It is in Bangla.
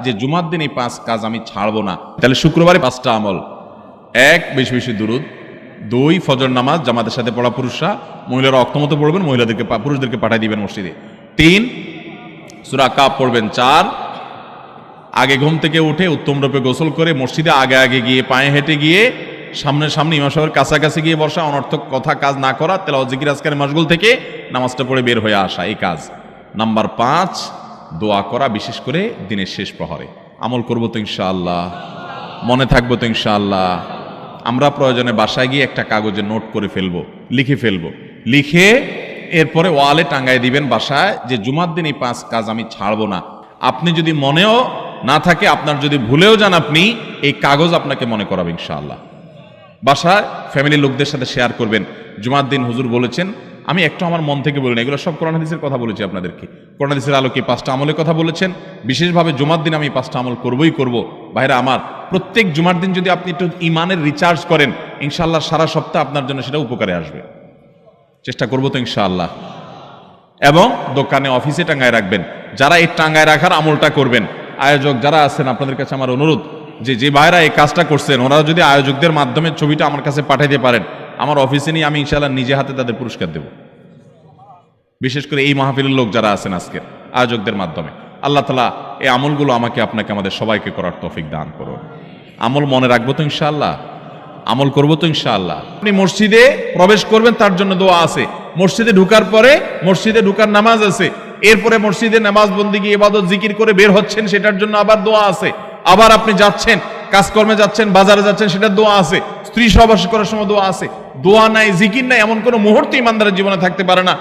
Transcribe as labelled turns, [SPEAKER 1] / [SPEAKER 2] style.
[SPEAKER 1] যে জুমার দিন এই 5 কাজ আমি ছাড়বো না। তাহলে শুক্রবারে 5টা আমল: 1, বেশি বেশি দুরুদ; 2, ফজর নামাজ জামাতের সাথে পড়া পুরুষরা, মহিলারা অক্তমত পড়বেন, পুরুষদেরকে পাঠিয়ে দিবেন মসজিদে; 3, সূরা কাফ পড়বেন; 4, আগে ঘুম থেকে উঠে উত্তম রূপে গোসল করে মসজিদে আগে আগে গিয়ে পায়ে হেঁটে গিয়ে সামনে ইমাম সাহেবের কাছাকাছি গিয়ে বসা, অনর্থক কথা কাজ না করা, তেলাওয়াত জিকির আজকারের মাশগুল থেকে নামাজটা পড়ে বের হয়ে আসা, এই কাজ। নাম্বার 5, দোয়া করা, বিশেষ করে দিনের শেষ প্রহরে। আমল করবো তো ইনশাআল্লাহ? মনে থাকবো তো ইনশাআল্লাহ? আমরা প্রয়োজনে বাসায় গিয়ে একটা কাগজে নোট করে ফেলবো, লিখে ফেলবো, লিখে এরপরে ওয়ালে টাঙ্গায় দিবেন বাসায়, যে জুমার দিন এই 5 কাজ আমি ছাড়বো না। আপনি যদি মনেও না থাকে, আপনার যদি ভুলেও যান, আপনি এই কাগজ আপনাকে মনে করাবে ইনশাআল্লাহ। বাসায় ফ্যামিলির লোকদের সাথে শেয়ার করবেন, জুমার দিন হুজুর বলেছেন, আমি একটু আমার মন থেকে বলি না, এগুলো সব কোরআন হাদিসের কথা বলেছি আপনাদেরকে। কোরআন হাদিসের আলোকে 5টা আমলের কথা বলেছেন, বিশেষভাবে জুমার দিন আমি 5টা আমল করবই করব। ভাইরা আমার, প্রত্যেক জুমার দিন যদি আপনি একটু ইমানের রিচার্জ করেন, ইনশাআল্লাহ সারা সপ্তাহ আপনার জন্য সেটা উপকারে আসবে। চেষ্টা করবো তো ইনশাআল্লাহ। এবং দোকানে অফিসে টাঙ্গায় রাখবেন। যারা এই টাঙ্গায় রাখার আমলটা করবেন, আয়োজক যারা আছেন, আপনাদের কাছে আমার অনুরোধ, যে ভাইরা এই কাজটা করছেন, ওনারা যদি আয়োজকদের মাধ্যমে ছবিটা আমার কাছে পাঠাইতে পারেন, আমার অফিসে নিয়ে আমি ইনশাআল্লাহ নিজে হাতে তাদের পুরস্কার দেব। বিশেষ করে এই মাহফিলের লোক যারা আছেন আজকে, আয়োজকদের মাধ্যমে। আল্লাহ তাআলা এই আমলগুলো আমাকে আপনাকে আমাদের সবাইকে করার তৌফিক দান করুন। আমল মনে রাখবো তো ইনশাআল্লাহ? আমল করবো তো ইনশাআল্লাহ? আপনি মসজিদে প্রবেশ করবেন, তার জন্য দোয়া আছে। মসজিদে ঢুকার পরে মসজিদে ঢুকার নামাজ আছে। এরপরে মসজিদে নামাজ বন্দিগি ইবাদত জিকির করে বের হচ্ছেন, সেটার জন্য আবার দোয়া আছে। আবার আপনি যাচ্ছেন, কাজকর্মে যাচ্ছেন, বাজারে যাচ্ছেন, সেটার দোয়া আছে। স্ত্রী সহবাস করার সময় দোয়া আছে। দোয়া নাই, জিকির নাই, এমন কোনো মুহূর্তে ইমানদারের জীবনে থাকতে পারে না।